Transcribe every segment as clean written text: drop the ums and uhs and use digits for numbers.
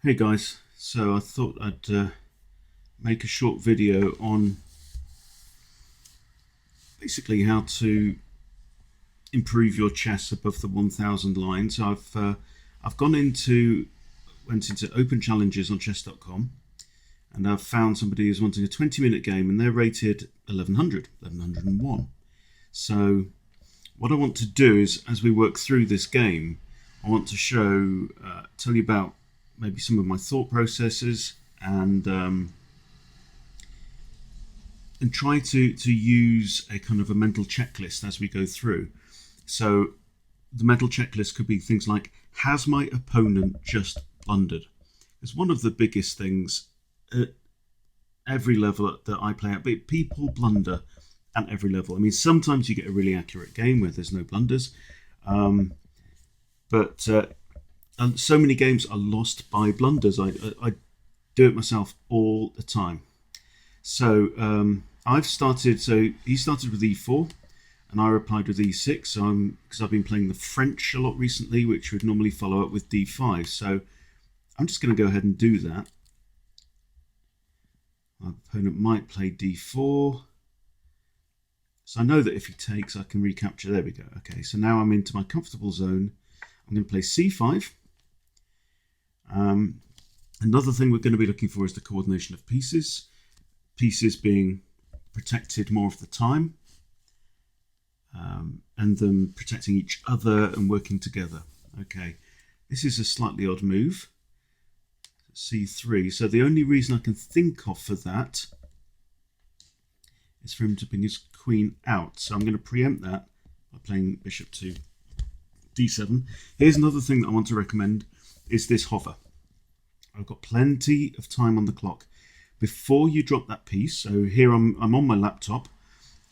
Hey guys, so I thought I'd make a short video on basically how to improve your chess above the 1000 lines. I've went into open challenges on chess.com, and I've found somebody who's wanting a 20-minute game, and they're rated 1101. So what I want to do is, as we work through this game, I want to tell you about maybe some of my thought processes and try to use a kind of a mental checklist as we go through. So the mental checklist could be things like, has my opponent just blundered? It's one of the biggest things at every level that I play at, but people blunder at every level. I mean, sometimes you get a really accurate game where there's no blunders, but so many games are lost by blunders. I do it myself all the time. So he started with e4, and I replied with e6. So because I've been playing the French a lot recently, which would normally follow up with d5. So I'm just going to go ahead and do that. My opponent might play d4. So I know that if he takes, I can recapture. There we go. Okay, so now I'm into my comfortable zone. I'm going to play c5. Another thing we're going to be looking for is the coordination of pieces. Pieces being protected more of the time, and them protecting each other and working together. Okay, this is a slightly odd move. c3. So the only reason I can think of for that is for him to bring his queen out. So I'm going to preempt that by playing bishop to d7. Here's another thing that I want to recommend is this hover. I've got plenty of time on the clock. Before you drop that piece, so here I'm on my laptop.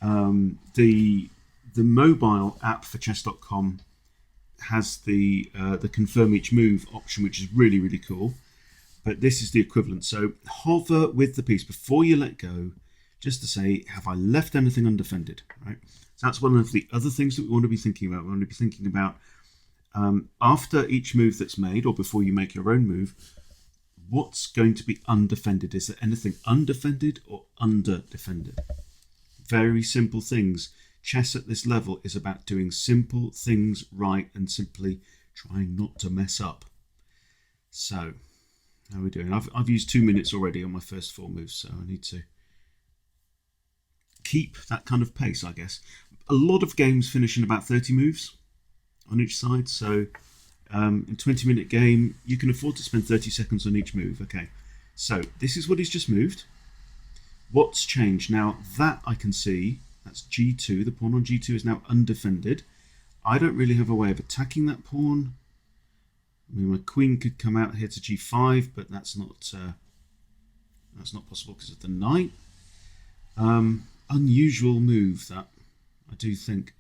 The mobile app for chess.com has the confirm each move option, which is really, really cool. But this is the equivalent. So hover with the piece before you let go, just to say, have I left anything undefended? Right. So that's one of the other things that we want to be thinking about. We want to be thinking about after each move that's made, or before you make your own move, what's going to be undefended? Is there anything undefended or underdefended? Very simple things. Chess at this level is about doing simple things right and simply trying not to mess up. So, how are we doing? I've used 2 minutes already on my first 4 moves, so I need to keep that kind of pace, I guess. A lot of games finish in about 30 moves on each side, so in a 20-minute game, you can afford to spend 30 seconds on each move. Okay, so this is what he's just moved. What's changed? Now, that I can see, that's g2. The pawn on g2 is now undefended. I don't really have a way of attacking that pawn. I mean, my queen could come out here to g5, but that's not possible because of the knight. Unusual move, that, I do think.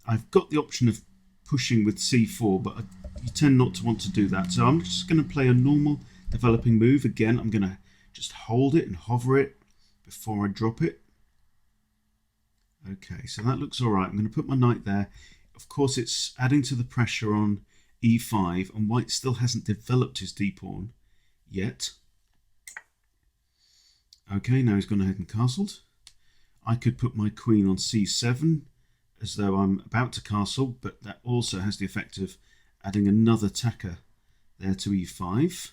I've got the option of pushing with c4, but you tend not to want to do that. So I'm just going to play a normal developing move. Again, I'm going to just hold it and hover it before I drop it. Okay, so that looks all right. I'm going to put my knight there. Of course, it's adding to the pressure on e5, and white still hasn't developed his d-pawn yet. Okay, now he's gone ahead and castled. I could put my queen on c7 as though I'm about to castle, but that also has the effect of adding another attacker there to e5.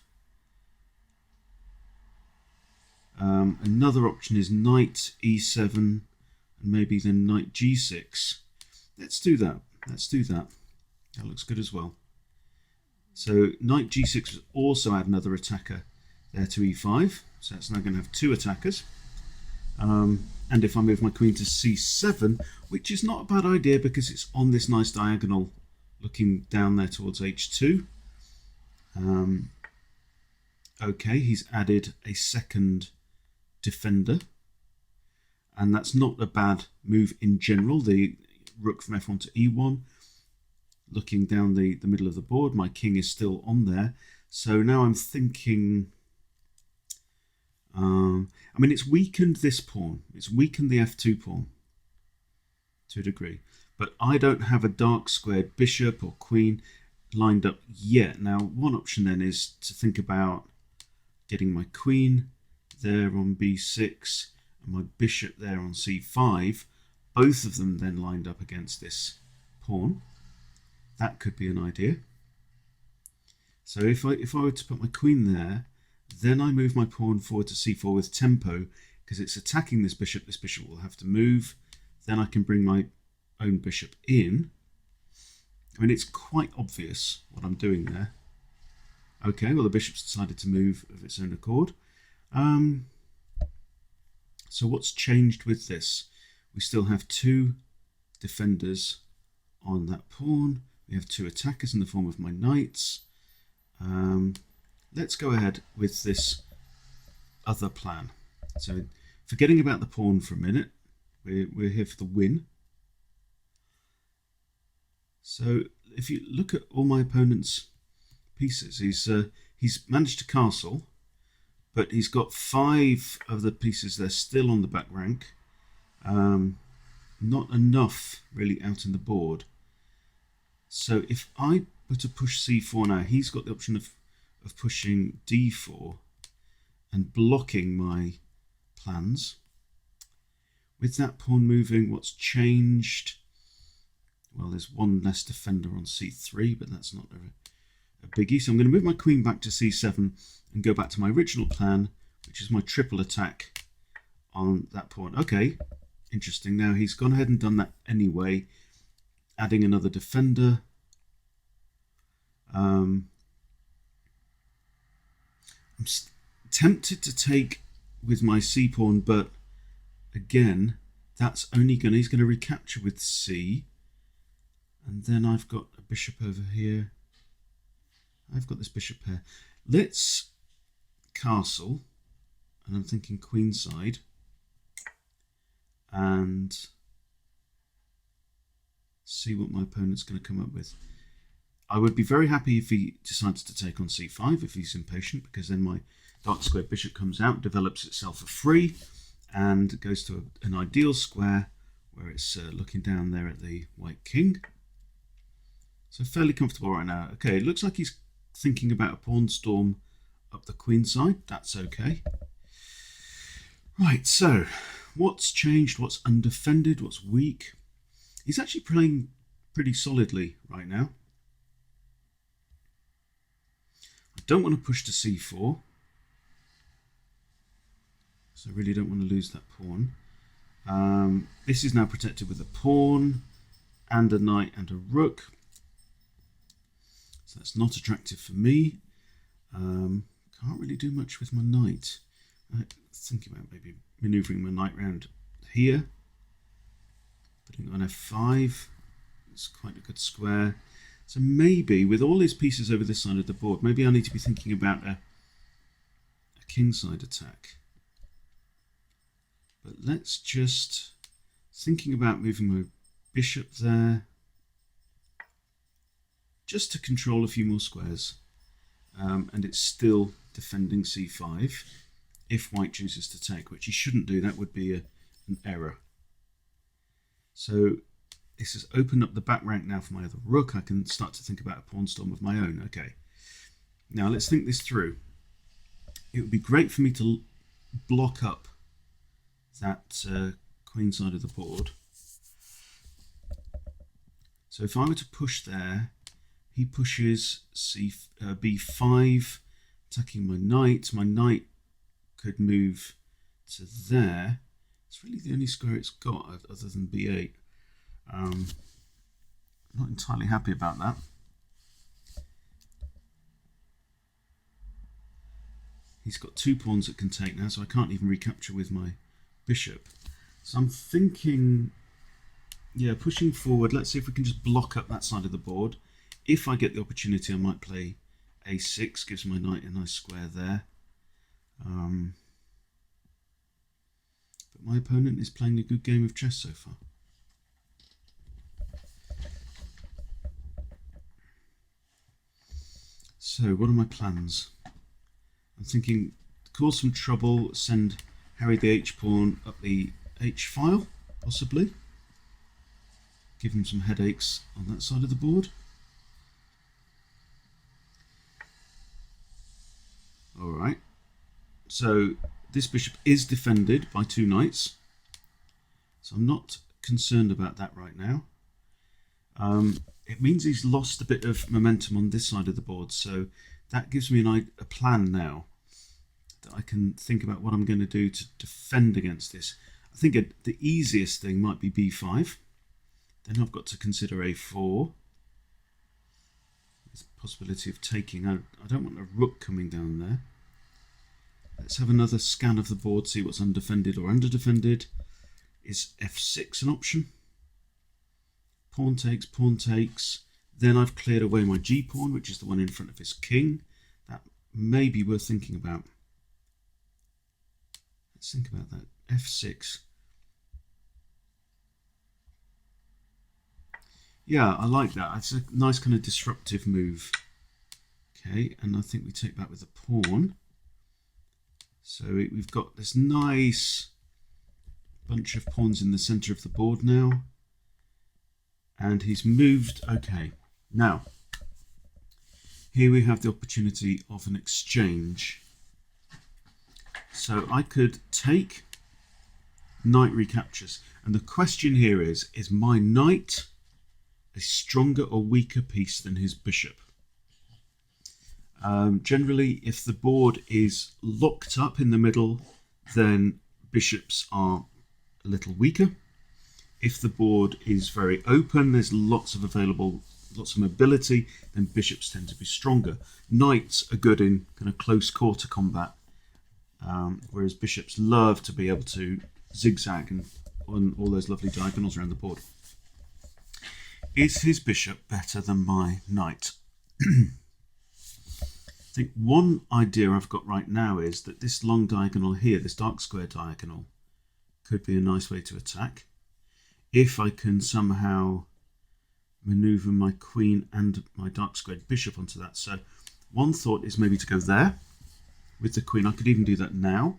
Another option is knight e7 and maybe then knight g6. Let's do that. That looks good as well. So knight g6 would also add another attacker there to e5. So that's now going to have 2 attackers. And if I move my queen to c7, which is not a bad idea because it's on this nice diagonal looking down there towards h2. Okay, he's added a second defender, and that's not a bad move in general. The rook from f1 to e1, looking down the middle of the board. My king is still on there. So now I'm thinking, I mean, it's weakened this pawn. It's weakened the f2 pawn to a degree. But I don't have a dark squared bishop or queen lined up yet. Now, one option then is to think about getting my queen there on b6 and my bishop there on c5, both of them then lined up against this pawn. That could be an idea. So if I were to put my queen there, then I move my pawn forward to c4 with tempo, because it's attacking this bishop will have to move. Then I can bring my own bishop in. I mean, it's quite obvious what I'm doing there. Okay, well, the bishop's decided to move of its own accord. So what's changed with this? We still have two defenders on that pawn. We have two attackers in the form of my knights. Let's go ahead with this other plan. So forgetting about the pawn for a minute, we're here for the win. So if you look at all my opponent's pieces, he's managed to castle, but he's got 5 of the pieces there still on the back rank. Not enough really out in the board. So if I were to push c4 now, he's got the option of pushing d4 and blocking my plans. With that pawn moving, what's changed? Well, there's one less defender on c3, but that's not a biggie. So I'm going to move my queen back to c7 and go back to my original plan, which is my triple attack on that pawn. Okay, interesting. Now he's gone ahead and done that anyway, adding another defender. I'm tempted to take with my c pawn, but again, that's only he's going to recapture with c, and then I've got a bishop over here. I've got this bishop pair. Let's castle, and I'm thinking queenside, and see what my opponent's going to come up with. I would be very happy if he decides to take on c5, if he's impatient, because then my dark square bishop comes out, develops itself a free, and goes to an ideal square where it's looking down there at the white king. So fairly comfortable right now. Okay, it looks like he's thinking about a pawn storm up the queen side. That's okay. Right, so what's changed? What's undefended? What's weak? He's actually playing pretty solidly right now. I don't want to push to c4. So I really don't want to lose that pawn. This is now protected with a pawn and a knight and a rook. So that's not attractive for me. Can't really do much with my knight. Thinking about maybe manoeuvring my knight round here. Putting on f5. It's quite a good square. So maybe with all his pieces over this side of the board, maybe I need to be thinking about a kingside attack. But let's just thinking about moving my bishop there, just to control a few more squares, and it's still defending c5 if white chooses to take, which he shouldn't do. That would be an error. So this has opened up the back rank now for my other rook. I can start to think about a pawn storm of my own. Okay, now let's think this through. It would be great for me to block up that queen side of the board. So if I were to push there, he pushes b5, attacking my knight. My knight could move to there. It's really the only square it's got other than b8. Not entirely happy about that. He's got 2 pawns that can take now, so I can't even recapture with my bishop. So I'm thinking, yeah, pushing forward. Let's see if we can just block up that side of the board. If I get the opportunity, I might play a6, gives my knight a nice square there. But my opponent is playing a good game of chess so far. So what are my plans? I'm thinking cause some trouble, send Harry the h-pawn up the h-file, possibly. Give him some headaches on that side of the board. Alright, So this bishop is defended by 2 knights. So I'm not concerned about that right now. It means he's lost a bit of momentum on this side of the board. So that gives me a plan now that I can think about what I'm going to do to defend against this. I think the easiest thing might be b5. Then I've got to consider a4. There's a possibility of taking. I don't want a rook coming down there. Let's have another scan of the board, see what's undefended or underdefended. Is f6 an option? Pawn takes, pawn takes. Then I've cleared away my g-pawn, which is the one in front of his king. That may be worth thinking about. Let's think about that. f6. Yeah, I like that. It's a nice kind of disruptive move. Okay, and I think we take that with a pawn. So we've got this nice bunch of pawns in the center of the board now. And he's moved. Okay, now here we have the opportunity of an exchange. So I could take knight recaptures. And the question here is my knight a stronger or weaker piece than his bishop? Generally, if the board is locked up in the middle, then bishops are a little weaker. If the board is very open, there's lots of mobility, then bishops tend to be stronger. Knights are good in kind of close quarter combat, whereas bishops love to be able to zigzag and on all those lovely diagonals around the board. Is his bishop better than my knight? I think one idea I've got right now is that this long diagonal here, this dark square diagonal, could be a nice way to attack. If I can somehow maneuver my queen and my dark squared bishop onto that. So one thought is maybe to go there with the queen. I could even do that now.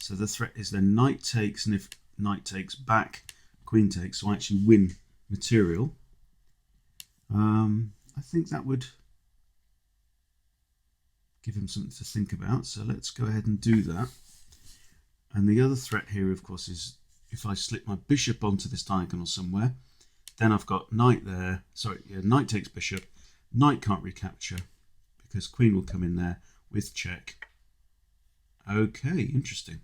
So the threat is then knight takes, and if knight takes back, queen takes, so I actually win material. I think that would give him something to think about. So let's go ahead and do that. And the other threat here, of course, is if I slip my bishop onto this diagonal somewhere, then I've got knight there. Sorry, yeah, knight takes bishop. Knight can't recapture because queen will come in there with check. Okay, interesting.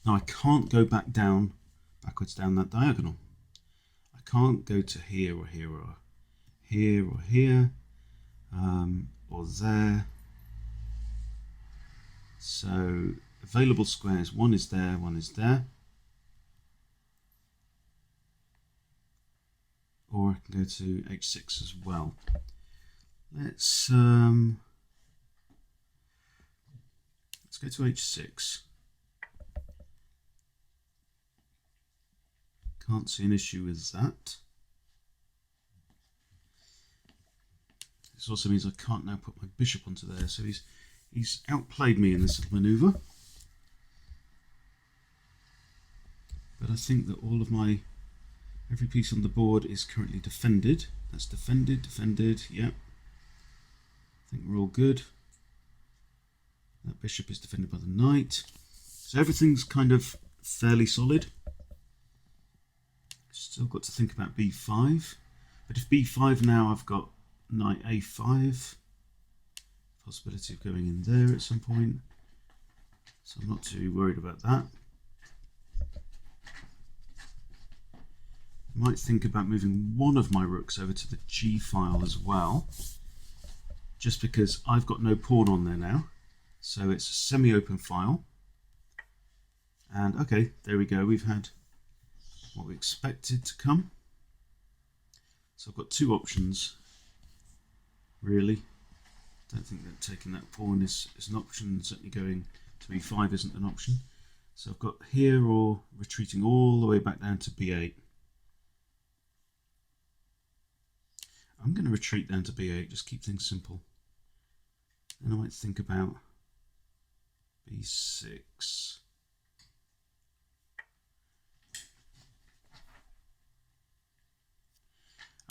Now I can't go backwards down that diagonal. I can't go to here or here or here or here or there. So available squares, one is there, one is there. Or I can go to h6 as well. Let's go to h6. Can't see an issue with that. This also means I can't now put my bishop onto there, so he's outplayed me in this little manoeuvre. But I think that every piece on the board is currently defended. That's defended, yep. I think we're all good. That bishop is defended by the knight. So everything's kind of fairly solid. Still got to think about b5. But if b5 now, I've got knight a5. Possibility of going in there at some point. So I'm not too worried about that. I might think about moving one of my rooks over to the g file as well. Just because I've got no pawn on there now. So it's a semi-open file. And okay, there we go. We've had what we expected to come. So I've got two options, really. Don't think that taking that pawn is an option. Certainly going to e5 isn't an option. So I've got here or retreating all the way back down to b8. I'm going to retreat down to b8, just keep things simple. Then I might think about b6.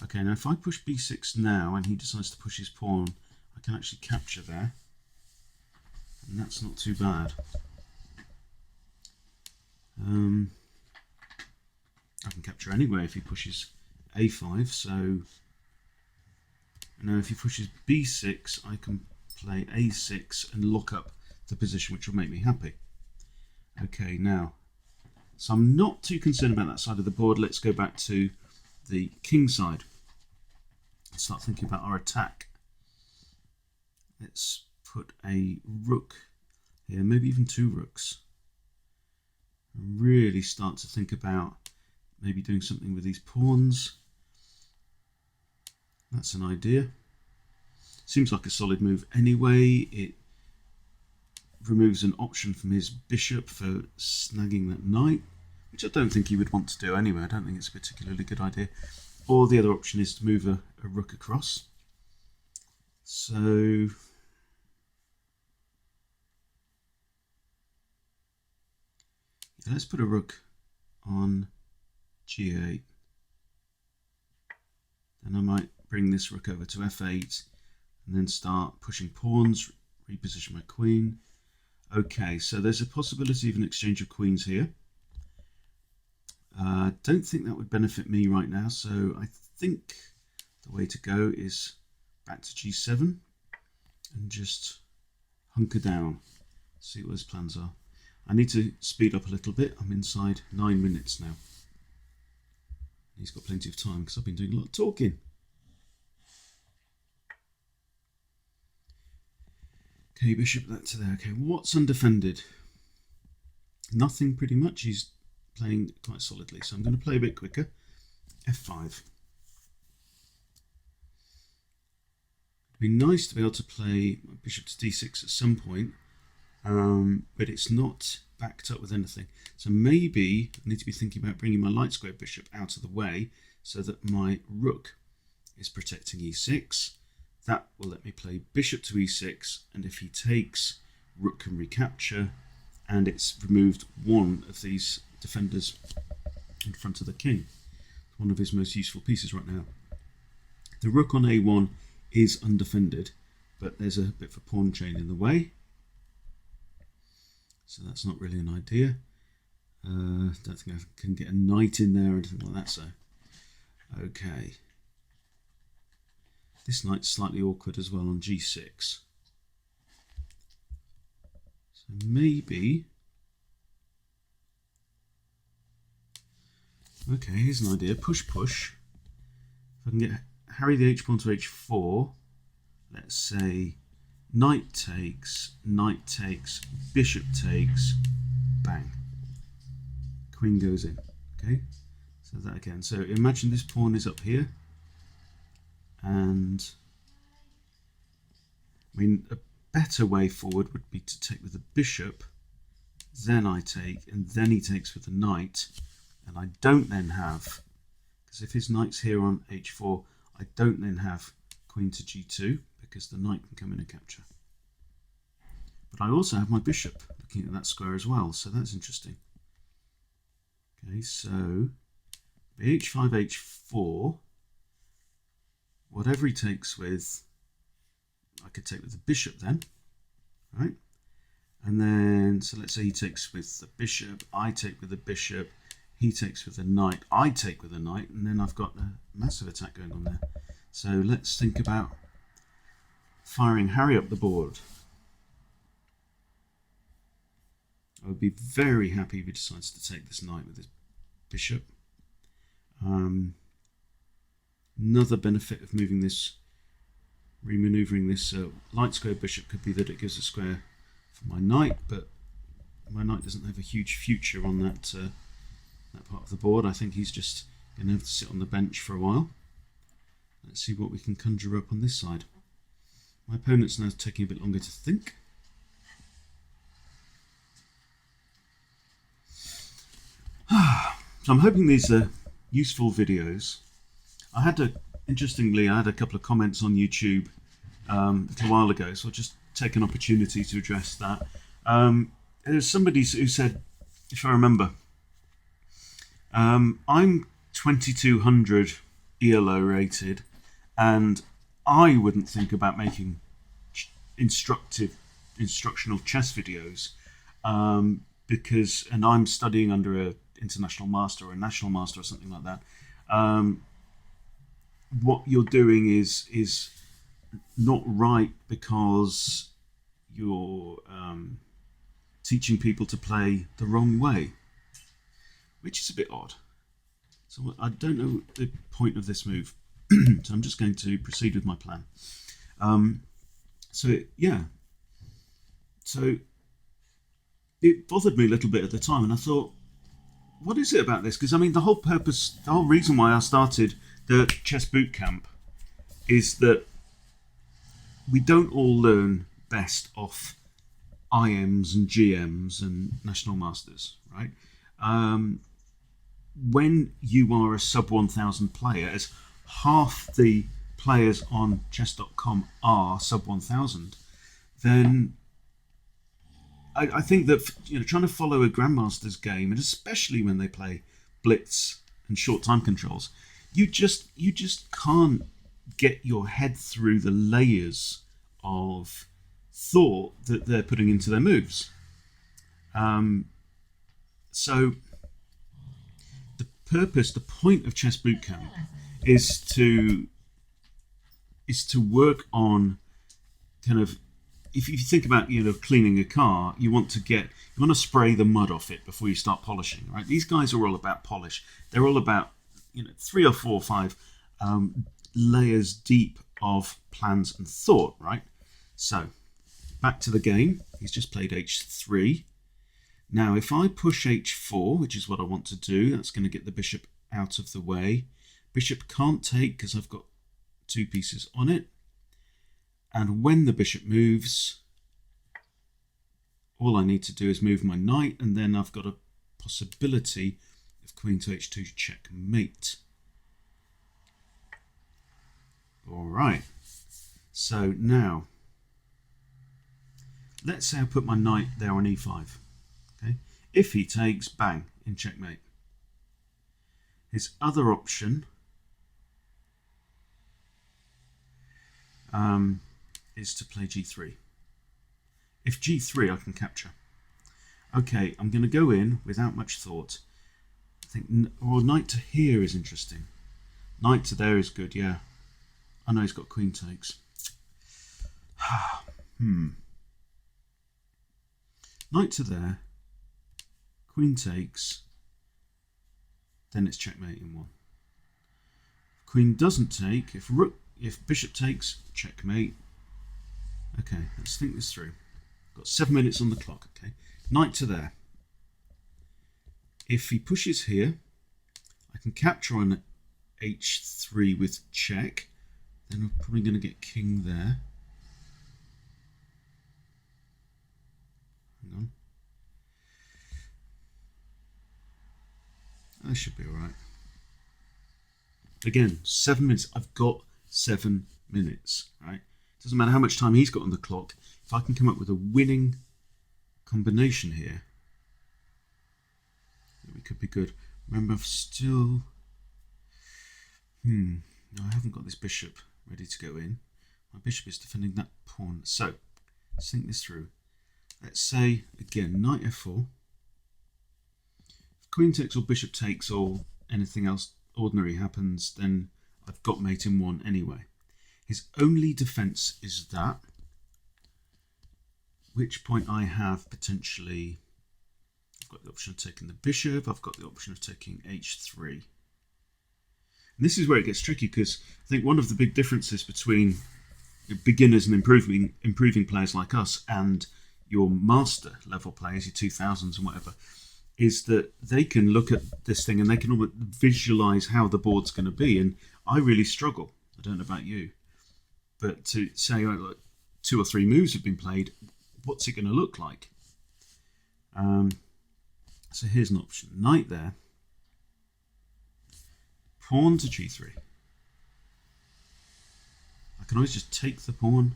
Okay, now if I push b6 now and he decides to push his pawn, I can actually capture there. and that's not too bad. I can capture anyway if he pushes a5, so now if he pushes b6 I can play a6 and lock up the position, which will make me happy. Okay, now, so I'm not too concerned about that side of the board. Let's go back to the king side and start thinking about our attack. Let's put a rook here, maybe even two rooks. Really start to think about maybe doing something with these pawns. That's an idea. Seems like a solid move anyway. It removes an option from his bishop for snagging that knight, which I don't think he would want to do anyway. I don't think it's a particularly good idea. Or the other option is to move a rook across. So let's put a rook on g8. Then I might bring this rook over to f8 and then start pushing pawns, reposition my queen. Okay, so there's a possibility of an exchange of queens here. Don't think that would benefit me right now, so I think the way to go is back to g7 and just hunker down, see what his plans are. I need to speed up a little bit. I'm inside 9 minutes now. He's got plenty of time because I've been doing a lot of talking. Okay, bishop that to there. Okay, what's undefended? Nothing pretty much. He's playing quite solidly, so I'm going to play a bit quicker. f5. It'd be nice to be able to play bishop to d6 at some point, but it's not backed up with anything. So maybe I need to be thinking about bringing my light square bishop out of the way so that my rook is protecting e6. That will let me play bishop to e6, and if he takes, rook can recapture, and it's removed one of these defenders in front of the king. One of his most useful pieces right now. The rook on a1 is undefended, but there's a bit of a pawn chain in the way, so that's not really an idea. Don't think I can get a knight in there or anything like that, so okay. This knight's slightly awkward as well on g6. So maybe... Okay, here's an idea. Push, push. If I can get Harry the h-pawn to h4, let's say knight takes, bishop takes, bang. Queen goes in. Okay, so that again. So imagine this pawn is up here. And I mean, a better way forward would be to take with the bishop, then I take, and then he takes with the knight, and I don't then have, because if his knight's here on h4, I don't then have queen to g2, because the knight can come in and capture. But I also have my bishop looking at that square as well, so that's interesting. Okay, so h5, h4, whatever he takes with, I could take with the bishop then, right? And then, so let's say he takes with the bishop, I take with the bishop, he takes with the knight, I take with the knight, and then I've got a massive attack going on there. So let's think about firing Harry up the board. I would be very happy if he decides to take this knight with his bishop. Another benefit of moving this, remanoeuvring this light square bishop could be that it gives a square for my knight, but my knight doesn't have a huge future on that that part of the board. I think he's just going to have to sit on the bench for a while. Let's see what we can conjure up on this side. My opponent's now taking a bit longer to think. So I'm hoping these are useful videos. Interestingly, I had a couple of comments on YouTube a little while ago, so I'll just take an opportunity to address that. There's somebody who said, if I remember, I'm 2200 ELO rated, and I wouldn't think about making instructive instructional chess videos, and I'm studying under a international master or a national master or something like that. What you're doing is not right, because you're teaching people to play the wrong way, which is a bit odd. So I don't know the point of this move. So I'm just going to proceed with my plan. So it bothered me a little bit at the time, and I thought, what is it about this? Because I mean, the whole reason why I started the chess boot camp is that we don't all learn best off IMs and GMs and national masters, right? When you are a sub 1000 player, as half the players on chess.com are sub 1000, then I think that trying to follow a grandmaster's game, and especially when they play blitz and short time controls, you just can't get your head through the layers of thought that they're putting into their moves. So the point of Chess Bootcamp is to work on kind of, if you think about cleaning a car, you want to spray the mud off it before you start polishing, right? These guys are all about polish. They're all about 3 or 4 or 5 layers deep of plans and thought, right? So back to the game. He's just played h3. Now if I push h4, which is what I want to do, that's going to get the bishop out of the way. Bishop can't take because I've got 2 pieces on it. And when the bishop moves, all I need to do is move my knight, and then I've got a possibility of queen to h2 checkmate. All right. So now, let's say I put my knight there on e5. Okay. If he takes, bang, in checkmate. His other option is to play g3. If g3, I can capture. Okay, I'm going to go in without much thought. I think, knight to here is interesting. Knight to there is good, yeah. I know he's got queen takes. Knight to there, queen takes, then it's checkmate in 1. If queen doesn't take, if bishop takes, checkmate. Okay, let's think this through. Got 7 minutes on the clock. Okay, knight to there. If he pushes here, I can capture on h3 with check. Then we're probably going to get king there. Hang on. That should be all right. Again, 7 minutes. I've got 7 minutes, right? Doesn't matter how much time he's got on the clock. If I can come up with a winning combination here, we could be good. Remember, I've still... No, I haven't got this bishop ready to go in. My bishop is defending that pawn. So, let's think this through. Let's say, again, knight f4. If queen takes or bishop takes or anything else ordinary happens, then I've got mate in 1 anyway. His only defense is that, which point I have potentially, I've got the option of taking the bishop, I've got the option of taking h3. And this is where it gets tricky, because I think one of the big differences between beginners and improving players like us and your master level players, your 2000s and whatever, is that they can look at this thing and they can almost visualize how the board's going to be. And I really struggle. I don't know about you, but to say like 2 or 3 moves have been played, what's it going to look like? So here's an option. Knight there. Pawn to g3. I can always just take the pawn.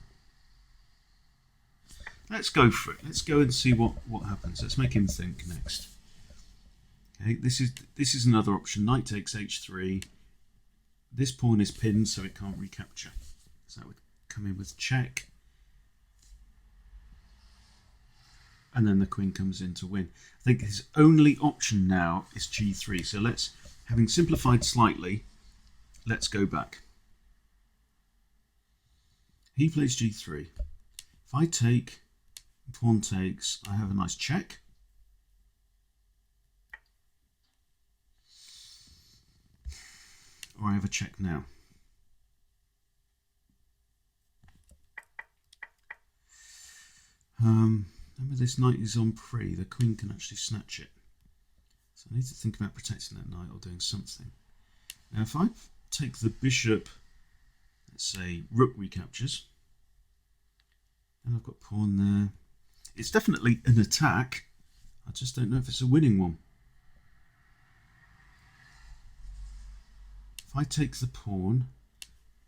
Let's go for it. Let's go and see what happens. Let's make him think next. Okay, this is another option. Knight takes h3. This pawn is pinned, so it can't recapture. So that would come in with check. and then the queen comes in to win. I think his only option now is g3. So let's, having simplified slightly, let's go back. He plays g3. If I take, pawn takes, I have a nice check. Or I have a check now. Remember, this knight is on pre. The queen can actually snatch it. So I need to think about protecting that knight or doing something. Now if I take the bishop, let's say rook recaptures, and I've got pawn there. It's definitely an attack. I just don't know if it's a winning one. If I take the pawn,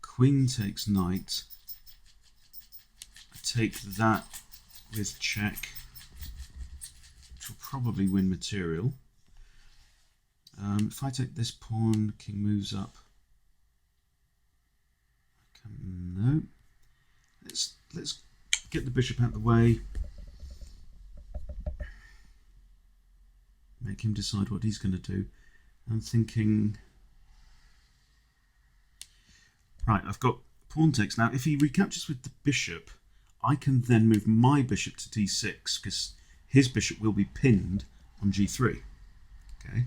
queen takes knight, I take that with check, which will probably win material. If I take this pawn, king moves up. No. Let's get the bishop out of the way. Make him decide what he's going to do. I'm thinking, right, I've got pawn takes. Now, if he recaptures with the bishop, I can then move my bishop to d6 because his bishop will be pinned on g3. Okay.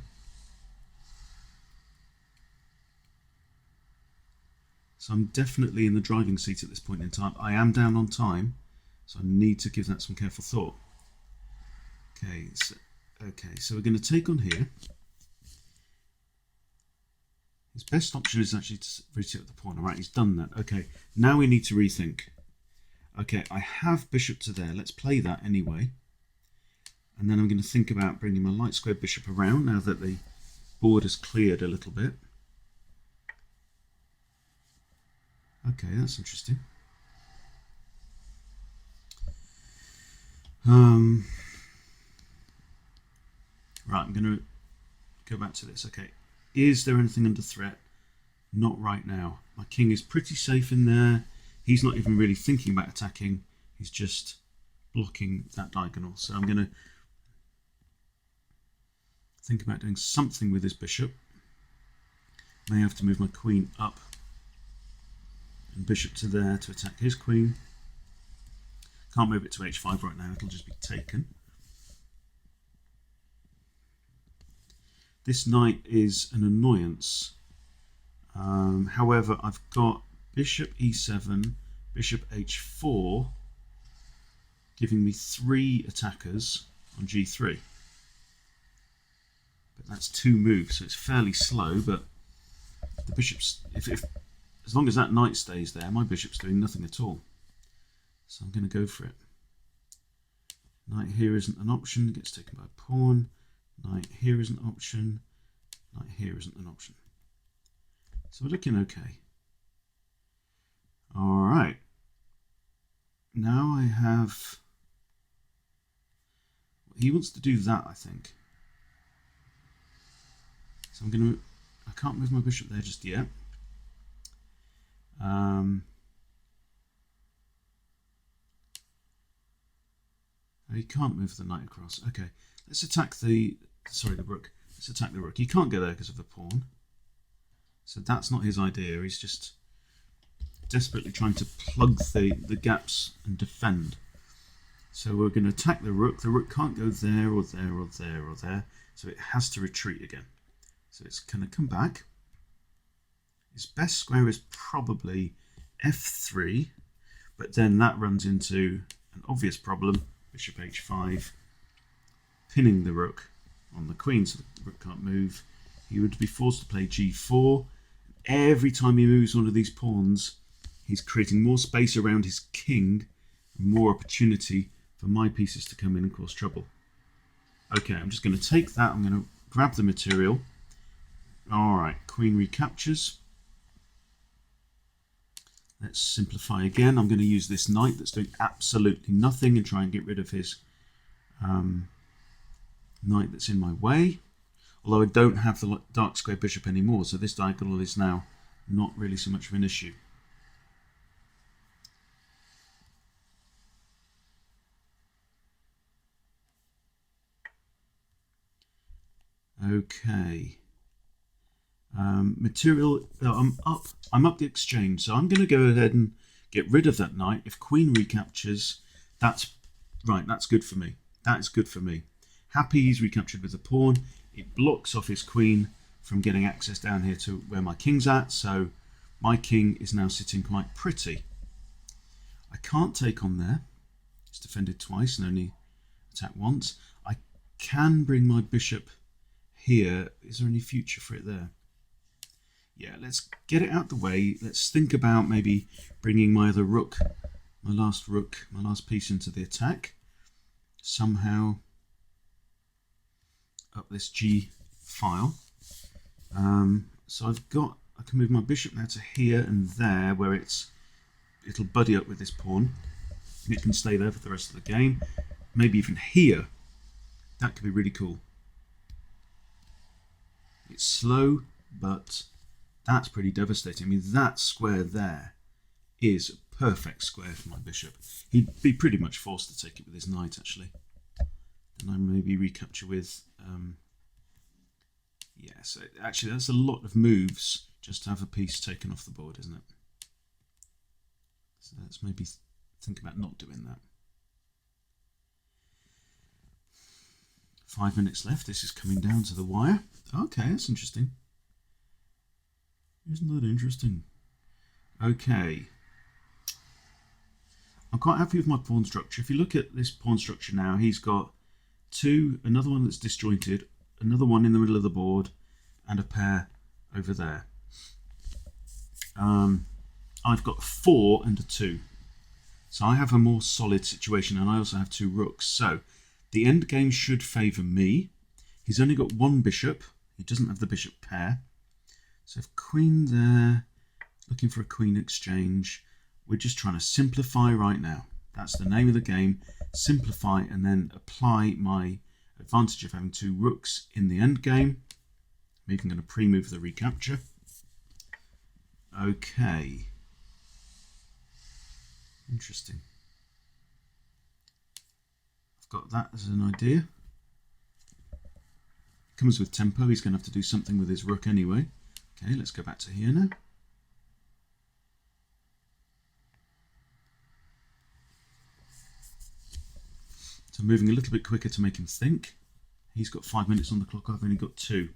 So I'm definitely in the driving seat at this point in time. I am down on time, so I need to give that some careful thought. Okay, so we're going to take on here. His best option is actually to rotate the pawn. All right, he's done that. Okay, now we need to rethink. Okay, I have bishop to there. Let's play that anyway. And then I'm going to think about bringing my light square bishop around now that the board has cleared a little bit. Okay, that's interesting. Right, I'm going to go back to this. Okay, is there anything under threat? Not right now. My king is pretty safe in there. He's not even really thinking about attacking. He's just blocking that diagonal. So I'm going to think about doing something with his bishop. May have to move my queen up and bishop to there to attack his queen. Can't move it to h5 right now, it'll just be taken. This knight is an annoyance. However, I've got bishop e7, bishop h4, giving me 3 attackers on g3. But that's 2 moves, so it's fairly slow, but the bishop's, as long as that knight stays there, my bishop's doing nothing at all. So I'm going to go for it. Knight here isn't an option, it gets taken by a pawn. Knight here isn't an option. Knight here isn't an option. So we're looking okay. Alright. Now I have... He wants to do that, I think. So I'm going to... I can't move my bishop there just yet. He can't move the knight across. Okay, let's attack the rook. Let's attack the rook. He can't go there because of the pawn. So that's not his idea. He's just desperately trying to plug the gaps and defend. So we're going to attack the rook. The rook can't go there or there or there or there. So it has to retreat again. So it's going to come back. His best square is probably f3, but then that runs into an obvious problem. Bishop h5, pinning the rook on the queen so the rook can't move. He would be forced to play g4. Every time he moves one of these pawns, he's creating more space around his king, and more opportunity for my pieces to come in and cause trouble. Okay, I'm just going to take that. I'm going to grab the material. Alright, queen recaptures. Let's simplify again. I'm going to use this knight that's doing absolutely nothing and try and get rid of his knight that's in my way. Although I don't have the dark square bishop anymore, so this diagonal is now not really so much of an issue. Okay. Material. I'm up the exchange, so I'm going to go ahead and get rid of that knight. If queen recaptures, that's right. That's good for me. That is good for me. Happy he's recaptured with a pawn. It blocks off his queen from getting access down here to where my king's at. So my king is now sitting quite pretty. I can't take on there. It's defended twice and only attack once. I can bring my bishop here. Is there any future for it there? Yeah, let's get it out the way. Let's think about maybe bringing my other rook, my last piece into the attack. Somehow up this G file. So I can move my bishop now to here and there where it'll buddy up with this pawn. It can stay there for the rest of the game. Maybe even here. That could be really cool. It's slow, but that's pretty devastating. I mean, that square there is a perfect square for my bishop. He'd be pretty much forced to take it with his knight, actually. And I maybe recapture with... yeah, so actually that's a lot of moves just to have a piece taken off the board, isn't it? So let's maybe think about not doing that. 5 minutes left. This is coming down to the wire. Okay, that's interesting. Isn't that interesting? Okay. I'm quite happy with my pawn structure. If you look at this pawn structure now, he's got two, another one that's disjointed, another one in the middle of the board, and a pair over there. I've got 4 and a 2. So I have a more solid situation, and I also have 2 rooks. So the end game should favour me. He's only got 1 bishop. He doesn't have the bishop pair. So if queen there, looking for a queen exchange, we're just trying to simplify right now. That's the name of the game. Simplify and then apply my advantage of having 2 rooks in the end game. I'm even going to pre-move the recapture. Okay. Interesting. I've got that as an idea. Comes with tempo. He's going to have to do something with his rook anyway. Okay, let's go back to here now. So moving a little bit quicker to make him think. He's got 5 minutes on the clock. I've only got 2.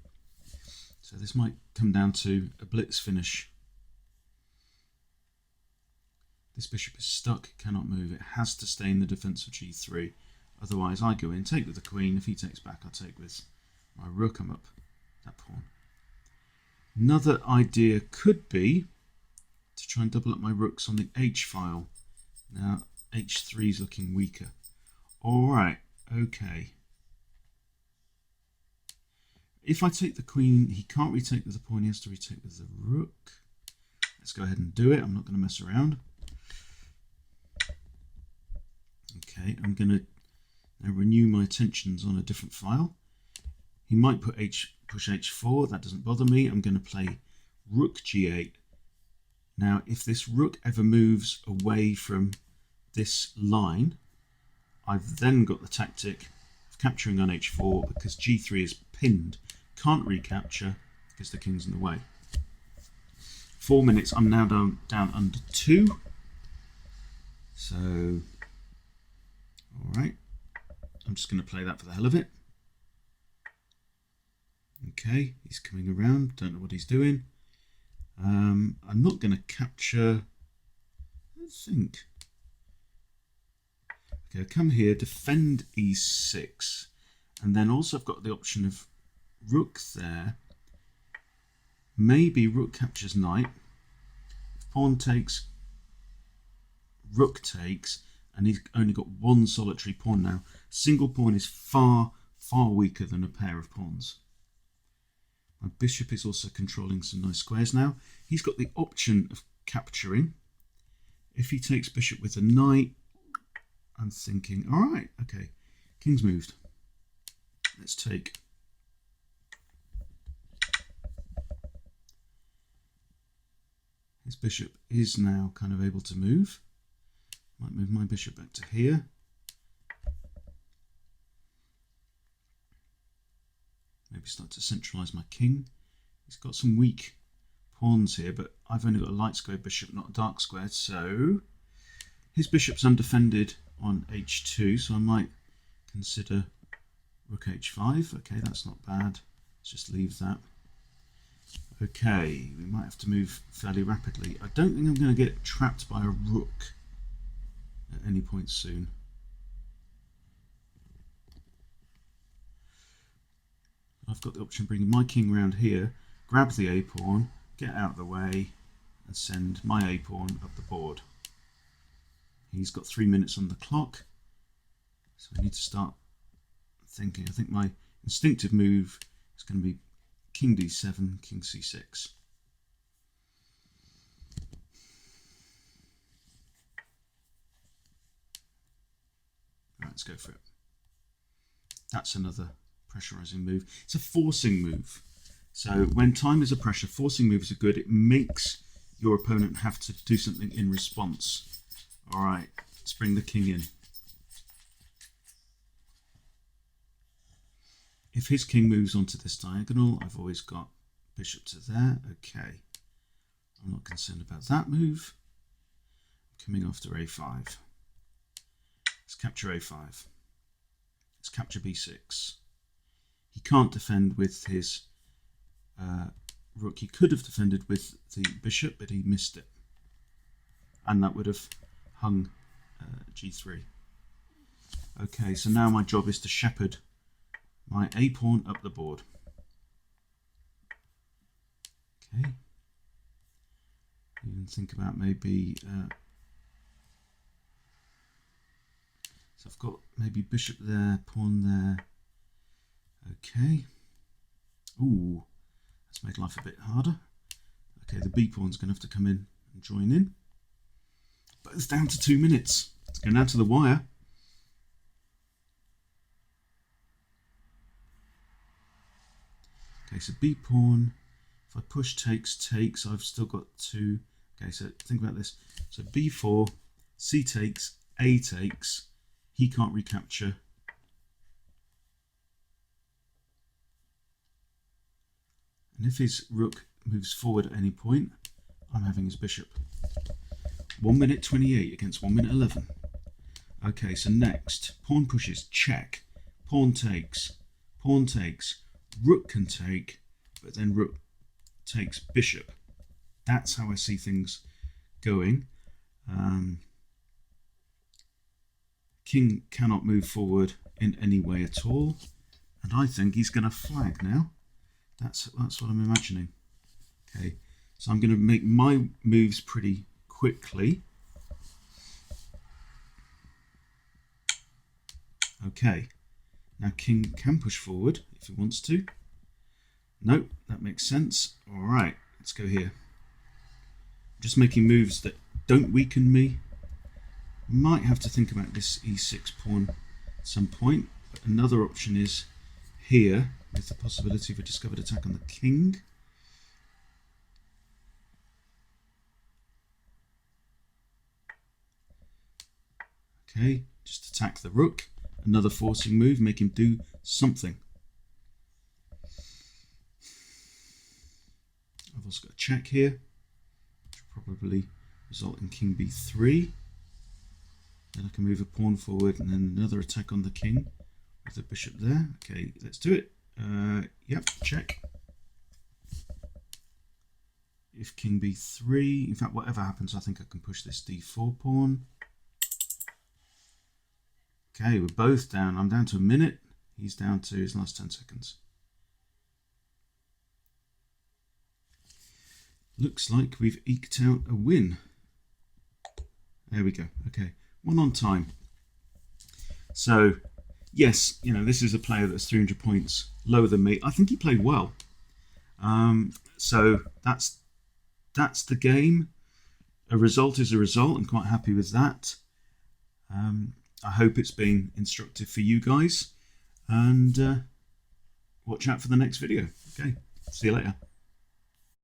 So this might come down to a blitz finish. This bishop is stuck, cannot move. It has to stay in the defence of g3. Otherwise I go in, take with the queen. If he takes back, I'll take with my rook. I'm up that pawn. Another idea could be to try and double up my rooks on the h file. Now h3 is looking weaker. Alright, okay. If I take the queen, he can't retake with the pawn, he has to retake with the rook. Let's go ahead and do it. I'm not going to mess around. Okay, I'm going to now renew my attentions on a different file. He might push h4, that doesn't bother me. I'm going to play rook g8. Now, if this rook ever moves away from this line, I've then got the tactic of capturing on h4 because g3 is pinned. Can't recapture because the king's in the way. 4 minutes, I'm now down under 2. So, alright, I'm just going to play that for the hell of it. Okay, he's coming around, don't know what he's doing. I'm not going to capture, let's think. Okay, I'll come here, defend e6, and then also I've got the option of rook there. Maybe rook captures knight. If pawn takes, rook takes, and he's only got 1 solitary pawn now. Single pawn is far, far weaker than a pair of pawns. My bishop is also controlling some nice squares now. He's got the option of capturing. If he takes bishop with a knight, I'm thinking, all right, okay, king's moved. Let's take. His bishop is now kind of able to move. Might move my bishop back to here. maybe start to centralise my king. He's got some weak pawns here, but I've only got a light square bishop, not a dark square, so his bishop's undefended on h2, so I might consider rook h5. Okay, that's not bad. Let's just leave that. Okay, we might have to move fairly rapidly. I don't think I'm going to get trapped by a rook at any point soon. I've got the option of bringing my king round here, grab the a-pawn, get out of the way, and send my a-pawn up the board. He's got 3 minutes on the clock, so I need to start thinking. I think my instinctive move is going to be king d7, king c6. Right, let's go for it. That's another pressurizing move. It's a forcing move. So when time is a pressure, forcing moves are good. It makes your opponent have to do something in response. All right, let's bring the king in. If his king moves onto this diagonal, I've always got bishop to there. Okay, I'm not concerned about that move. I'm coming after a5. Let's capture a5. Let's capture b6. He can't defend with his rook. He could have defended with the bishop, but he missed it. And that would have hung g3. Okay, so now my job is to shepherd my a-pawn up the board. Okay. Even think about maybe... so I've got maybe bishop there, pawn there. Okay. Ooh, that's made life a bit harder. Okay, the b-pawn's going to have to come in and join in. But it's down to 2 minutes. It's going down to the wire. Okay, so b-pawn. If I push takes, I've still got 2. Okay, so think about this. So b4, c takes, a takes. He can't recapture. And if his rook moves forward at any point, I'm having his bishop. 1 minute 28 against 1 minute 11. Okay, so next, pawn pushes, check. Pawn takes, rook can take, but then rook takes bishop. That's how I see things going. King cannot move forward in any way at all. And I think he's going to flag now. That's what I'm imagining. Okay, so I'm going to make my moves pretty quickly. Okay, now king can push forward if he wants to. Nope, that makes sense. All right, let's go here. Just making moves that don't weaken me. Might have to think about this e6 pawn at some point. But another option is here, with the possibility of a discovered attack on the king. Okay, just attack the rook. Another forcing move, make him do something. I've also got a check here, which will probably result in king b3. Then I can move a pawn forward and then another attack on the king with the bishop there. Okay, let's do it. Yep, check. If king b3, in fact, whatever happens, I think I can push this d4 pawn. Okay, we're both down. I'm down to a minute. He's down to his last 10 seconds. Looks like we've eked out a win. There we go. Okay, 1 on time. So, yes, you know, this is a player that's 300 points lower than me. I think he played well. So that's the game. A result is a result. I'm quite happy with that. I hope it's been instructive for you guys. And watch out for the next video. Okay, see you later.